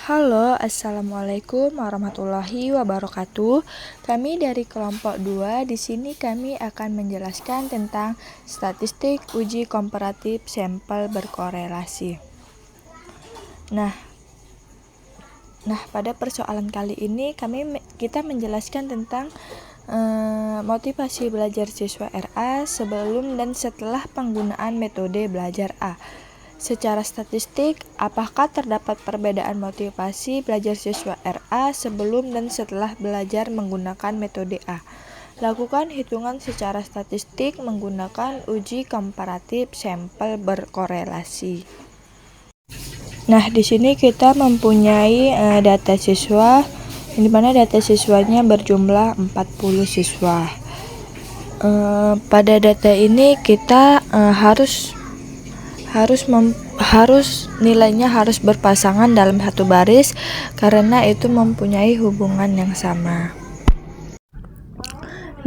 Halo, Assalamualaikum warahmatullahi wabarakatuh. Kami dari kelompok 2, di sini kami akan menjelaskan tentang statistik uji komparatif sampel berkorelasi. Nah, pada persoalan kali ini kita menjelaskan tentang motivasi belajar siswa RA sebelum dan setelah penggunaan metode belajar A. Secara statistik, apakah terdapat perbedaan motivasi belajar siswa RA sebelum dan setelah belajar menggunakan metode A? Lakukan hitungan secara statistik menggunakan uji komparatif sampel berkorelasi. Nah, di sini kita mempunyai data siswa, di mana data siswanya berjumlah 40 siswa. Pada data ini kita harus nilainya harus berpasangan dalam satu baris karena itu mempunyai hubungan yang sama.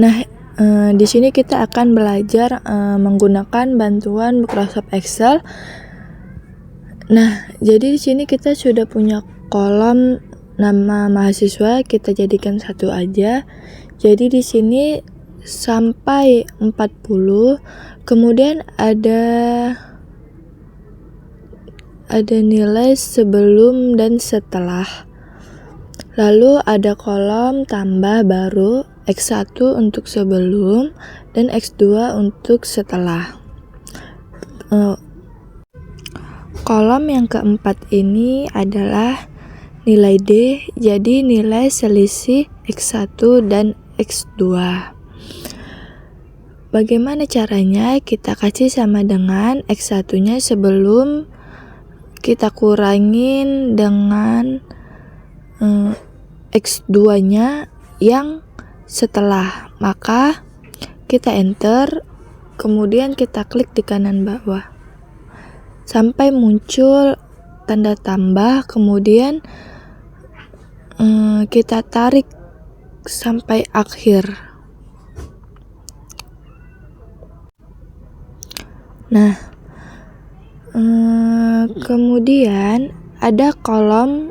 Nah, di sini kita akan belajar menggunakan bantuan Microsoft Excel. Nah, jadi di sini kita sudah punya kolom nama mahasiswa, kita jadikan satu aja. Jadi di sini sampai 40, kemudian ada nilai sebelum dan setelah. Lalu ada kolom tambah baru X1 untuk sebelum dan X2 untuk setelah. Kolom yang keempat ini adalah nilai D, jadi nilai selisih X1 dan X2. Bagaimana caranya? Kita kasih sama dengan X1-nya sebelum, kita kurangin dengan X2-nya yang setelah. Maka kita enter, kemudian kita klik di kanan bawah sampai muncul tanda tambah, kemudian kita tarik sampai akhir. Nah, kemudian ada kolom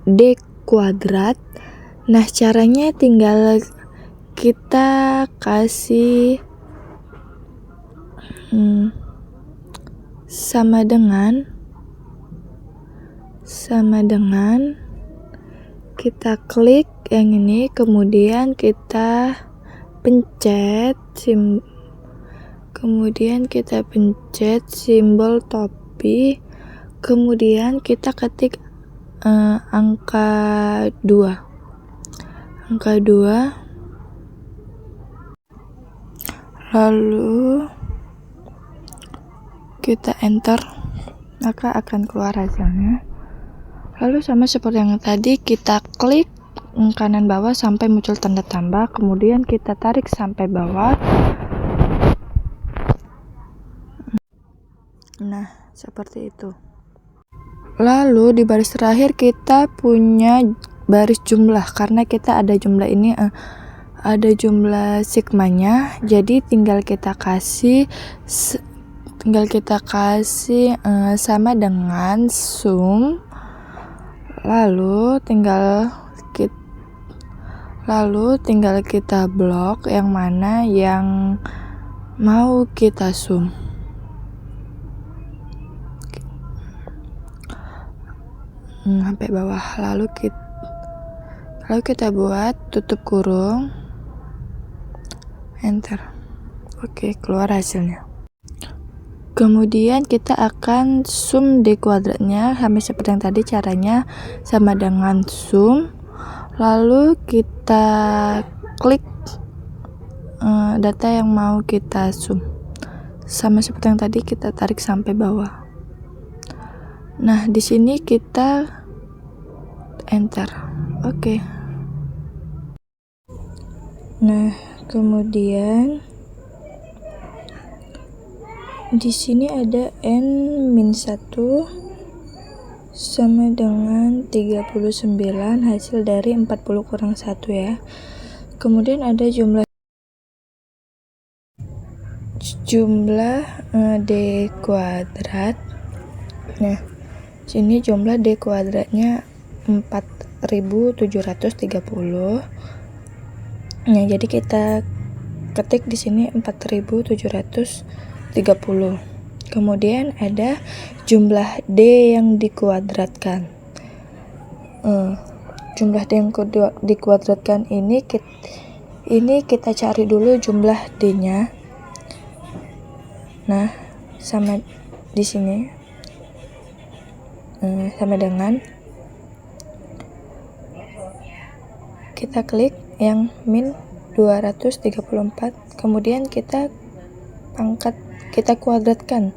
D kuadrat. Nah, caranya tinggal kita kasih sama dengan kita klik yang ini, kemudian kita pencet simbol topi, kemudian kita ketik angka 2, lalu kita enter, maka akan keluar hasilnya. Lalu sama seperti yang tadi, kita klik kanan bawah sampai muncul tanda tambah, kemudian kita tarik sampai bawah. Nah, seperti itu. Lalu di baris terakhir kita punya baris jumlah, karena kita ada jumlah ini, ada jumlah sigmanya, jadi tinggal kita kasih sama dengan sum, lalu tinggal kita blok yang mana yang mau kita sum. Sampai bawah, lalu kita buat tutup kurung, enter. Oke, keluar hasilnya. Kemudian kita akan sum D kuadratnya sama seperti yang tadi, caranya sama dengan sum, lalu kita klik data yang mau kita sum, sama seperti yang tadi, kita tarik sampai bawah. Nah, di sini kita enter. Oke. Nah, kemudian di sini ada N-1 sama dengan 39 hasil dari 40 kurang 1 ya. Kemudian ada jumlah D kuadrat. Nah, sini jumlah D kuadratnya 4.730. Nah, jadi kita ketik di sini 4.730. Kemudian ada jumlah D yang dikuadratkan. Jumlah D yang dikuadratkan ini kita cari dulu jumlah D-nya. Nah, sama di sini sama dengan kita klik yang min 234, kemudian kita kuadratkan.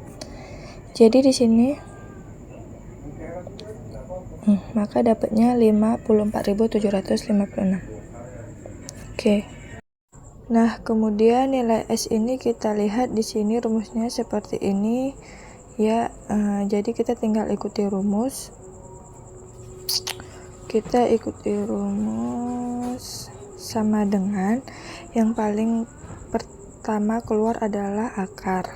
Jadi di sini maka dapatnya 54.756. Oke. Nah, kemudian nilai S ini kita lihat di sini rumusnya seperti ini ya. Jadi kita tinggal ikuti rumus. Kita ikuti rumus sama dengan yang paling pertama keluar adalah akar.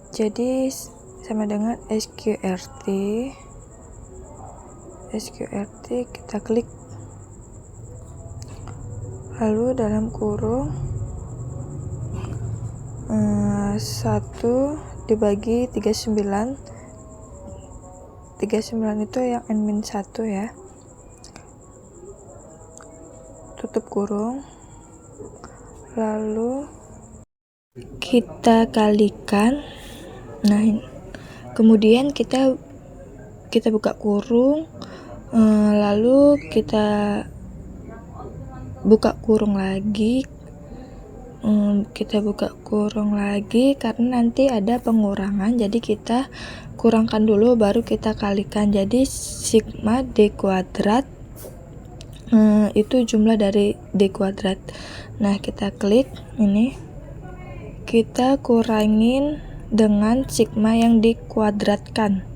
Jadi sama dengan SQRT kita klik, lalu dalam kurung 1 dibagi 39 itu yang n-1 ya, tutup kurung, lalu kita kalikan. Nah, kemudian kita buka kurung, lalu kita buka kurung lagi. Kita buka kurung lagi karena nanti ada pengurangan, jadi kita kurangkan dulu baru kita kalikan. Jadi sigma D kuadrat itu jumlah dari D kuadrat. Nah, kita klik ini, kita kurangin dengan sigma yang dikuadratkan.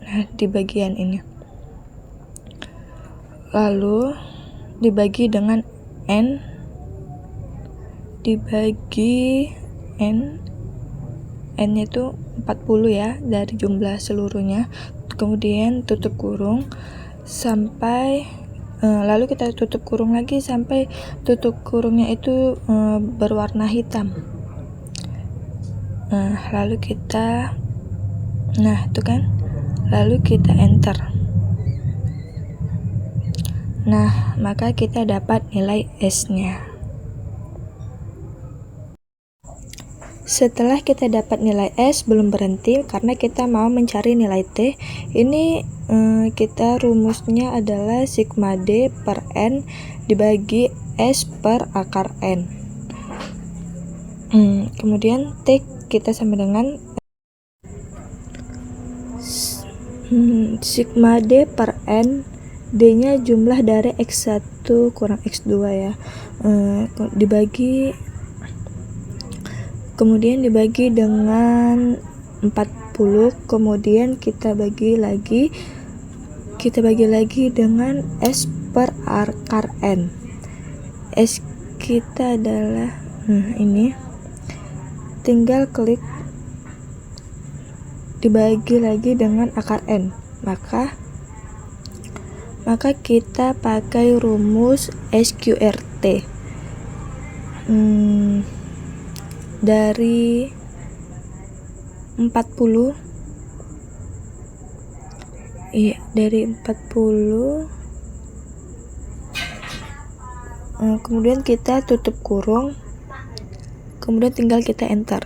Nah, di bagian ini, lalu dibagi dengan n, n-nya itu 40 ya dari jumlah seluruhnya. Kemudian tutup kurung sampai lalu kita tutup kurung lagi sampai tutup kurungnya itu berwarna hitam. Lalu kita lalu kita enter. Nah, maka kita dapat nilai S-nya. Setelah kita dapat nilai S, belum berhenti karena kita mau mencari nilai T. Ini kita rumusnya adalah sigma D per N dibagi S per akar N. Kemudian T kita sama dengan sigma D per N, D-nya jumlah dari X1 kurang X2 ya, kemudian dibagi dengan 40, kemudian kita bagi lagi dengan S per akar N. S kita adalah ini, tinggal klik dibagi lagi dengan akar N, maka kita pakai rumus SQRT. Dari 40 kemudian kita tutup kurung, kemudian tinggal kita enter.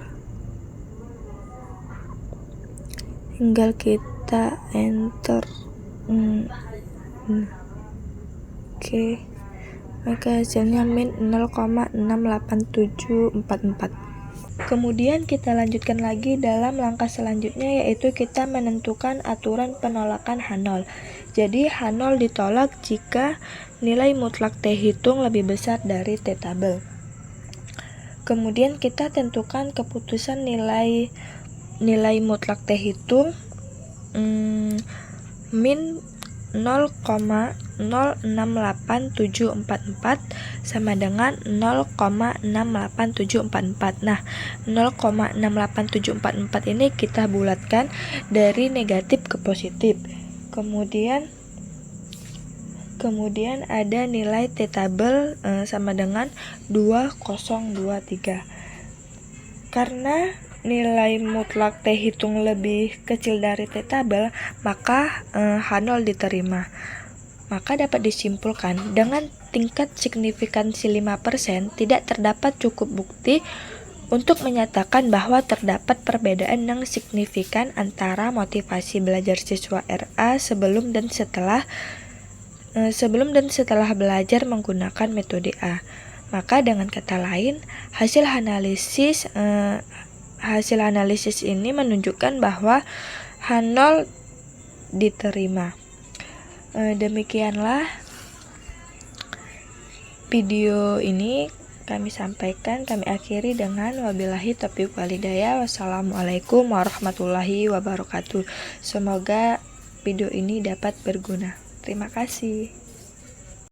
Oke. Maka hasilnya min 0,68744. Kemudian kita lanjutkan lagi dalam langkah selanjutnya, yaitu kita menentukan aturan penolakan H0. Jadi H0 ditolak jika nilai mutlak T hitung lebih besar dari T tabel. Kemudian kita tentukan keputusan nilai mutlak T hitung min 0,68744 0,68744 sama dengan 0,68744. Nah, 0,68744 ini kita bulatkan dari negatif ke positif. Kemudian ada nilai T tabel sama dengan 2023. Karena nilai mutlak T hitung lebih kecil dari T tabel, maka H0 diterima. Maka dapat disimpulkan, dengan tingkat signifikansi 5%, tidak terdapat cukup bukti untuk menyatakan bahwa terdapat perbedaan yang signifikan antara motivasi belajar siswa RA sebelum dan setelah belajar menggunakan metode A. Maka dengan kata lain, hasil analisis ini menunjukkan bahwa H0 diterima. Demikianlah video ini kami akhiri dengan wabillahi taufiq walhidayah. Wassalamualaikum warahmatullahi wabarakatuh. Semoga video ini dapat berguna. Terima kasih.